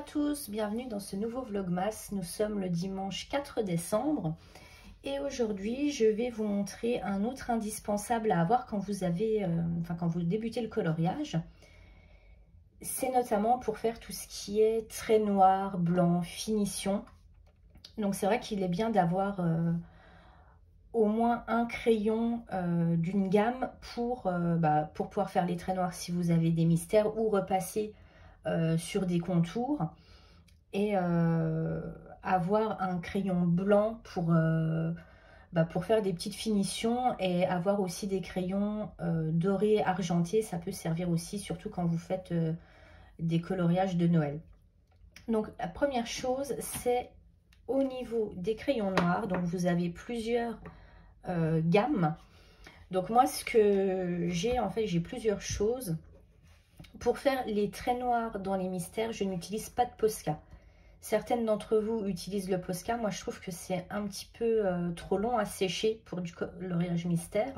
tous, bienvenue dans ce nouveau Vlogmas. Nous sommes le dimanche 4 décembre et aujourd'hui je vais vous montrer un autre indispensable à avoir quand vous avez, quand vous débutez le coloriage. C'est notamment pour faire tout ce qui est trait noir, blanc, finition. Donc c'est vrai qu'il est bien d'avoir au moins un crayon d'une gamme pour pouvoir faire les traits noirs si vous avez des mystères ou repasser sur des contours, et avoir un crayon blanc pour faire des petites finitions, et avoir aussi des crayons dorés argentés. Ça peut servir aussi, surtout quand vous faites des coloriages de Noël. Donc la première chose, c'est au niveau des crayons noirs. Donc vous avez plusieurs gammes. Donc moi ce que j'ai, en fait j'ai plusieurs choses. Pour faire les traits noirs dans les mystères, je n'utilise pas de Posca. Certaines d'entre vous utilisent le Posca. Moi, je trouve que c'est un petit peu trop long à sécher pour du coloriage mystère.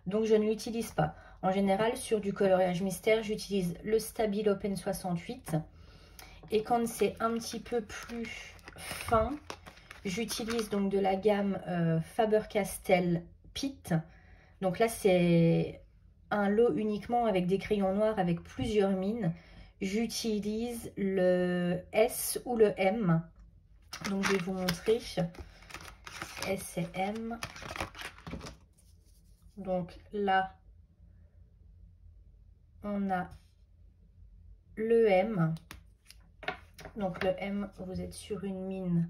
Donc, je ne l'utilise pas. En général, sur du coloriage mystère, j'utilise le Stabilo Pen 68. Et quand c'est un petit peu plus fin, j'utilise donc de la gamme Faber-Castell Pitt. Donc là, c'est un lot uniquement avec des crayons noirs avec plusieurs mines. J'utilise le S ou le M. Donc je vais vous montrer S et M. Donc là, on a le M. Donc le M, vous êtes sur une mine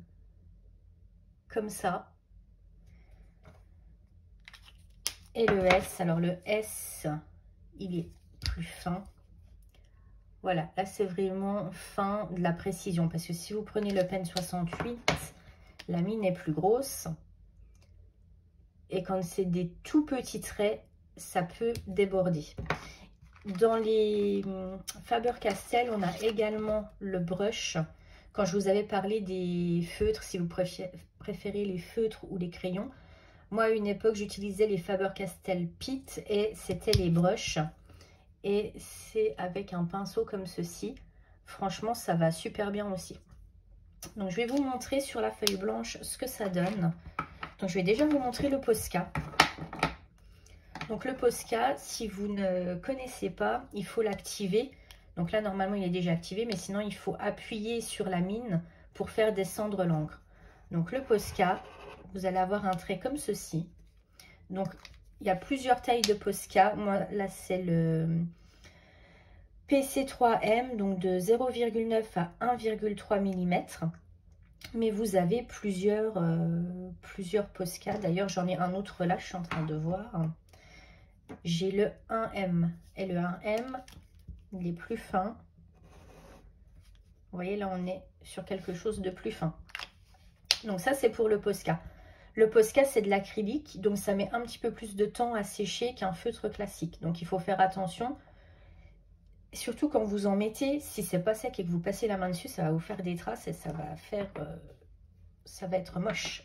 comme ça. Et le S, alors le S, il est plus fin. Voilà, là c'est vraiment fin, de la précision. Parce que si vous prenez le Pen 68, la mine est plus grosse. Et quand c'est des tout petits traits, ça peut déborder. Dans les Faber-Castell, on a également le brush. Quand je vous avais parlé des feutres, si vous préférez les feutres ou les crayons. Moi, à une époque, j'utilisais les Faber-Castell Pitt et c'était les brushes. Et c'est avec un pinceau comme ceci. Franchement, ça va super bien aussi. Donc, je vais vous montrer sur la feuille blanche ce que ça donne. Donc, je vais déjà vous montrer le Posca. Donc, le Posca, si vous ne connaissez pas, il faut l'activer. Donc là, normalement, il est déjà activé. Mais sinon, il faut appuyer sur la mine pour faire descendre l'encre. Donc, le Posca, vous allez avoir un trait comme ceci. Donc, il y a plusieurs tailles de Posca. Moi, là, c'est le PC3M, donc de 0,9 à 1,3 mm. Mais vous avez plusieurs Posca. D'ailleurs, j'en ai un autre là, je suis en train de voir. J'ai le 1M. Et le 1M, il est plus fin. Vous voyez, là, on est sur quelque chose de plus fin. Donc ça, c'est pour le Posca. Le Posca, c'est de l'acrylique, donc ça met un petit peu plus de temps à sécher qu'un feutre classique. Donc il faut faire attention. Surtout quand vous en mettez, si c'est pas sec et que vous passez la main dessus, ça va vous faire des traces et ça va être moche.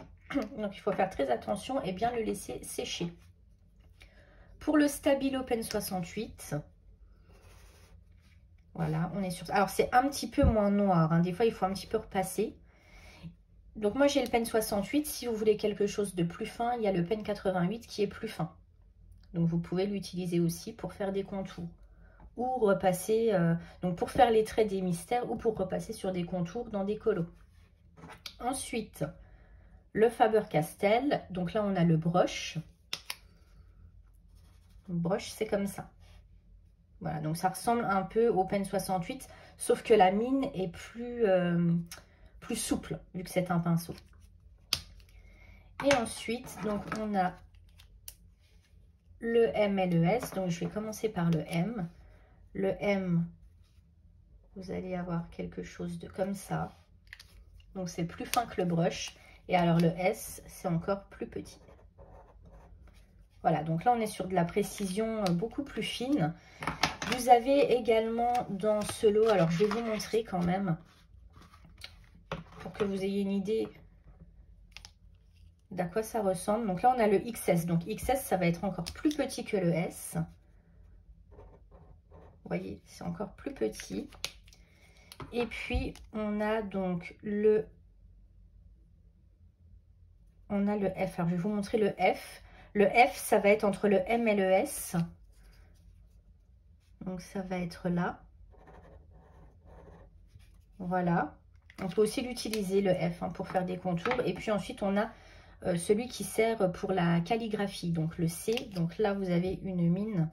Donc il faut faire très attention et bien le laisser sécher. Pour le Stabilo Pen 68, voilà, on est sur... Alors c'est un petit peu moins noir, hein. Des fois il faut un petit peu repasser. Donc moi j'ai le Pen 68, si vous voulez quelque chose de plus fin, il y a le Pen 88 qui est plus fin. Donc vous pouvez l'utiliser aussi pour faire des contours. Ou repasser, donc pour faire les traits des mystères, ou pour repasser sur des contours dans des colos. Ensuite, le Faber-Castell, donc là on a le brush. Le brush c'est comme ça. Voilà, donc ça ressemble un peu au Pen 68, sauf que la mine est plus souple, vu que c'est un pinceau. Et ensuite, donc on a le M et le S. Donc je vais commencer par le M. Le M, vous allez avoir quelque chose de comme ça. Donc c'est plus fin que le brush. Et alors le S, c'est encore plus petit. Voilà, donc là on est sur de la précision beaucoup plus fine. Vous avez également dans ce lot, alors je vais vous montrer quand même, pour que vous ayez une idée d'à quoi ça ressemble. Donc là on a le XS. Donc XS, ça va être encore plus petit que le S. Vous voyez, c'est encore plus petit. Et puis, on a donc le F. Alors, je vais vous montrer le F. Le F, ça va être entre le M et le S. Donc, ça va être là. Voilà. On peut aussi l'utiliser, le F, hein, pour faire des contours. Et puis ensuite, on a celui qui sert pour la calligraphie, donc le C. Donc là, vous avez une mine.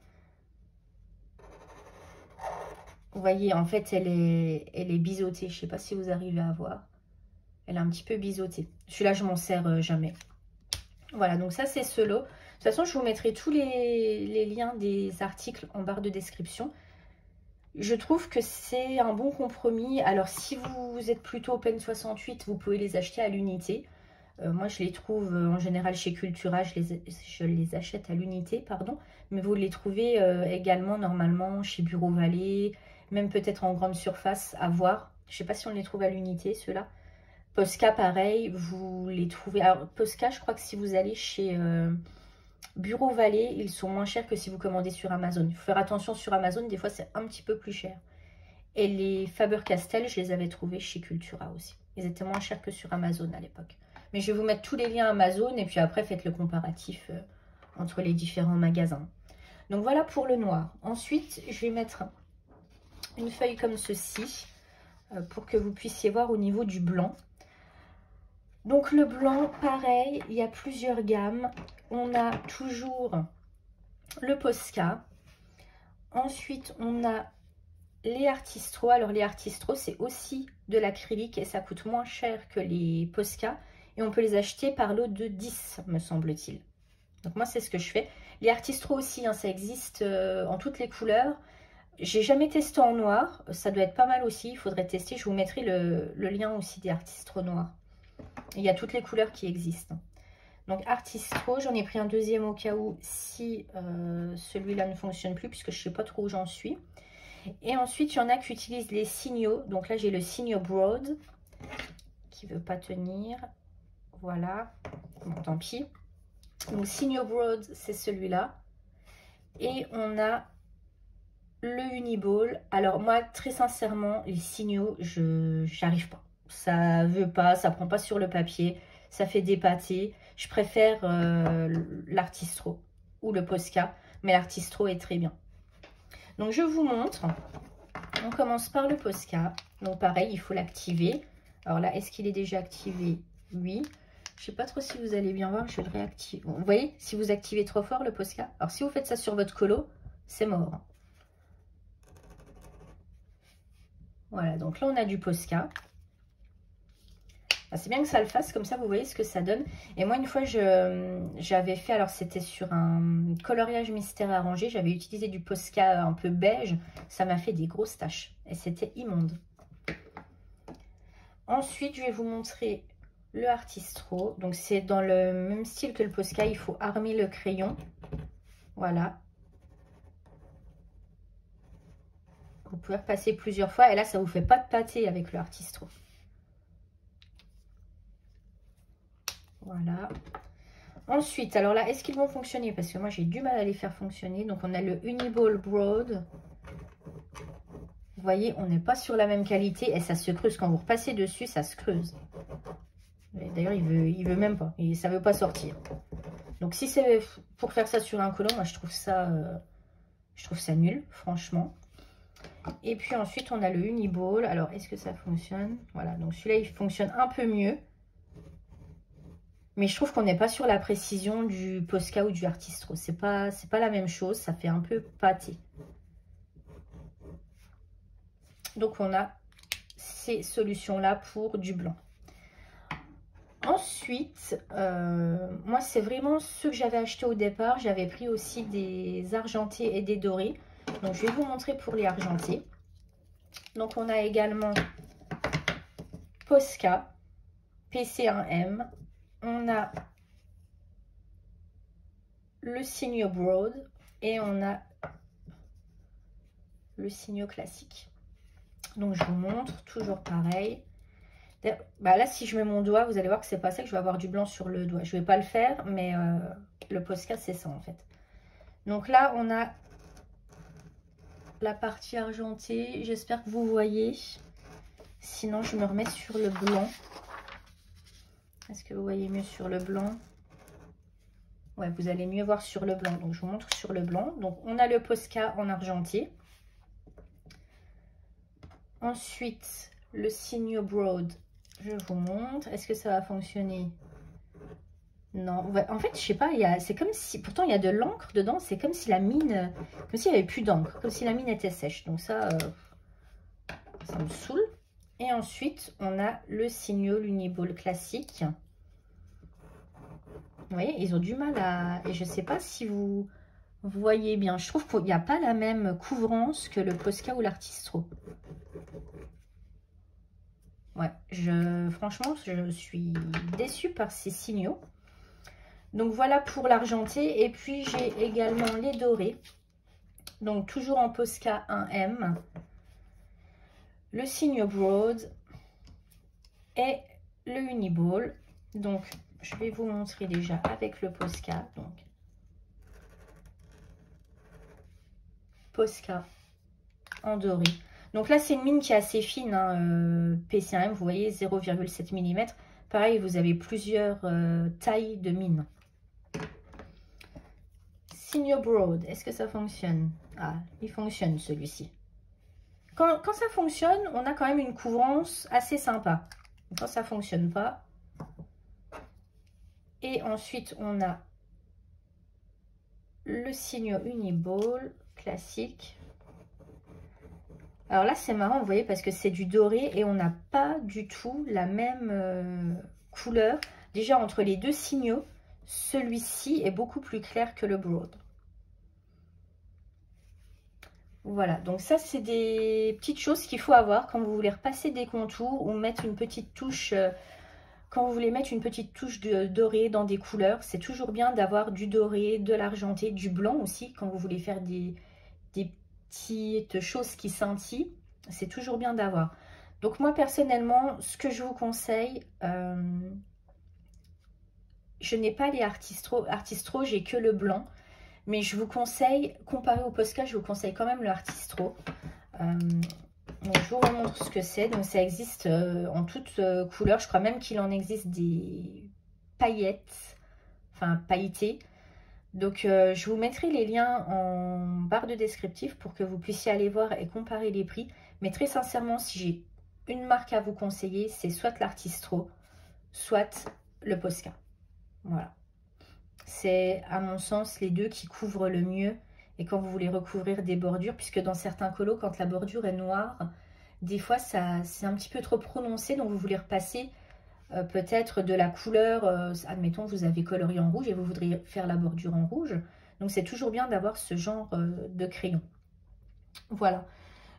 Vous voyez, en fait, elle est biseautée. Je ne sais pas si vous arrivez à voir. Elle est un petit peu biseautée. Celui-là, je m'en sers jamais. Voilà, donc ça, c'est ce lot. De toute façon, je vous mettrai tous les liens des articles en barre de description. Je trouve que c'est un bon compromis. Alors, si vous êtes plutôt Open 68, vous pouvez les acheter à l'unité. Moi, je les trouve en général chez Cultura. Je les achète à l'unité, pardon. Mais vous les trouvez également normalement chez Bureau Vallée, même peut-être en grande surface, à voir. Je ne sais pas si on les trouve à l'unité, ceux-là. Posca, pareil, vous les trouvez. Alors, Posca, je crois que si vous allez chez Bureau Vallée, ils sont moins chers que si vous commandez sur Amazon. Il faut faire attention sur Amazon, des fois c'est un petit peu plus cher. Et les Faber-Castell, je les avais trouvés chez Cultura aussi. Ils étaient moins chers que sur Amazon à l'époque. Mais je vais vous mettre tous les liens Amazon et puis après faites le comparatif entre les différents magasins. Donc voilà pour le noir. Ensuite, je vais mettre une feuille comme ceci pour que vous puissiez voir au niveau du blanc. Donc le blanc, pareil, il y a plusieurs gammes. On a toujours le Posca. Ensuite, on a les Artistro. Alors les Artistro, c'est aussi de l'acrylique et ça coûte moins cher que les Posca. Et on peut les acheter par lot de 10, me semble-t-il. Donc moi, c'est ce que je fais. Les Artistro aussi, hein, ça existe en toutes les couleurs. J'ai jamais testé en noir. Ça doit être pas mal aussi. Il faudrait tester. Je vous mettrai le lien aussi des Artistro noirs. Il y a toutes les couleurs qui existent. Donc Artistro, j'en ai pris un deuxième au cas où si celui-là ne fonctionne plus, puisque je ne sais pas trop où j'en suis. Et ensuite, il y en a qui utilisent les signaux. Donc là, j'ai le Signo Broad qui ne veut pas tenir. Voilà. Bon, tant pis. Donc Signo Broad, c'est celui-là. Et on a le Uniball. Alors moi, très sincèrement, les signaux, j'arrive pas. Ça veut pas, ça prend pas sur le papier, ça fait des pâtés. Je préfère l'Artistro ou le Posca, mais l'Artistro est très bien. Donc je vous montre. On commence par le Posca. Donc pareil, il faut l'activer. Alors là, est-ce qu'il est déjà activé? Oui. Je sais pas trop si vous allez bien voir, je vais le réactiver. Vous voyez, si vous activez trop fort le Posca. Alors si vous faites ça sur votre colo, c'est mort. Voilà, donc là on a du Posca. C'est bien que ça le fasse, comme ça vous voyez ce que ça donne. Et moi une fois j'avais fait, alors c'était sur un coloriage mystère arrangé, j'avais utilisé du Posca un peu beige, ça m'a fait des grosses taches et c'était immonde. Ensuite je vais vous montrer le Artistro, donc c'est dans le même style que le Posca, il faut armer le crayon, voilà. Vous pouvez repasser plusieurs fois et là ça vous fait pas de pâté avec le Artistro. Voilà. Ensuite, alors là, est-ce qu'ils vont fonctionner? Parce que moi, j'ai du mal à les faire fonctionner. Donc, on a le Uniball Broad. Vous voyez, on n'est pas sur la même qualité et ça se creuse. Quand vous repassez dessus, ça se creuse. D'ailleurs, il veut même pas. Ça veut pas sortir. Donc, si c'est pour faire ça sur un colon, moi, je trouve ça nul, franchement. Et puis ensuite, on a le Uniball. Alors, est-ce que ça fonctionne? Voilà, donc celui-là, il fonctionne un peu mieux. Mais je trouve qu'on n'est pas sur la précision du Posca ou du Artistro. C'est pas la même chose. Ça fait un peu pâté. Donc, on a ces solutions-là pour du blanc. Ensuite, moi, c'est vraiment ceux que j'avais acheté au départ. J'avais pris aussi des argentés et des dorés. Donc, je vais vous montrer pour les argentés. Donc, on a également Posca, PC1M. On a le Signo Broad et on a le Signo classique. Donc je vous montre, toujours pareil. Bah là, si je mets mon doigt, vous allez voir que c'est pas ça, que je vais avoir du blanc sur le doigt. Je vais pas le faire, mais le Posca, c'est ça en fait. Donc là, on a la partie argentée. J'espère que vous voyez. Sinon, je me remets sur le blanc. Est-ce que vous voyez mieux sur le blanc? Ouais, vous allez mieux voir sur le blanc. Donc, je vous montre sur le blanc. Donc, on a le Posca en argenté. Ensuite, le Signo Broad. Je vous montre. Est-ce que ça va fonctionner? Non. Ouais, en fait, je sais pas. C'est comme si... Pourtant, il y a de l'encre dedans. C'est comme si la mine... Comme s'il n'y avait plus d'encre. Comme si la mine était sèche. Donc, ça me saoule. Et ensuite, on a le Signo l'Uniball classique. Vous voyez, ils ont du mal à... Et je ne sais pas si vous voyez bien. Je trouve qu'il n'y a pas la même couvrance que le Posca ou l'Artistro. Ouais, franchement, je suis déçue par ces signaux. Donc, voilà pour l'argenté. Et puis, j'ai également les dorés. Donc, toujours en Posca 1M. Le Signo Broad et le Uniball. Donc, je vais vous montrer déjà avec le Posca. Donc, Posca en doré. Donc là, c'est une mine qui est assez fine, hein, PC1M, vous voyez, 0,7 mm. Pareil, vous avez plusieurs tailles de mine. Signo Broad, est-ce que ça fonctionne? Ah, il fonctionne celui-ci. Quand ça fonctionne, on a quand même une couvrance assez sympa. Quand ça ne fonctionne pas. Et ensuite, on a le Signo Uniball classique. Alors là, c'est marrant, vous voyez, parce que c'est du doré et on n'a pas du tout la même couleur. Déjà, entre les deux signaux, celui-ci est beaucoup plus clair que le Broad. Voilà, donc ça, c'est des petites choses qu'il faut avoir quand vous voulez repasser des contours ou mettre une petite touche... Quand vous voulez mettre une petite touche de doré dans des couleurs, c'est toujours bien d'avoir du doré, de l'argenté, du blanc aussi. Quand vous voulez faire des petites choses qui scintillent, c'est toujours bien d'avoir. Donc moi, personnellement, ce que je vous conseille, je n'ai pas les Artistro. Artistro, j'ai que le blanc. Mais je vous conseille, comparé au Posca, je vous conseille quand même le Artistro. Donc, je vous remontre ce que c'est. Donc, ça existe en toutes couleurs. Je crois même qu'il en existe des paillettes, enfin pailletées. Donc, je vous mettrai les liens en barre de descriptif pour que vous puissiez aller voir et comparer les prix. Mais très sincèrement, si j'ai une marque à vous conseiller, c'est soit l'Artistro, soit le Posca. Voilà. C'est, à mon sens, les deux qui couvrent le mieux. Et quand vous voulez recouvrir des bordures, puisque dans certains colos, quand la bordure est noire, des fois, c'est un petit peu trop prononcé. Donc, vous voulez repasser peut-être de la couleur. Admettons, vous avez colorié en rouge et vous voudriez faire la bordure en rouge. Donc, c'est toujours bien d'avoir ce genre de crayon. Voilà.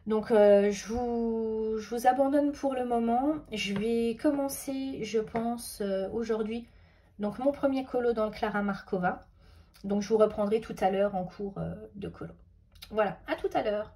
Donc, je vous abandonne pour le moment. Je vais commencer, je pense, aujourd'hui, donc mon premier colo dans le Clara Markova. Donc, je vous reprendrai tout à l'heure en cours de colo. Voilà, à tout à l'heure.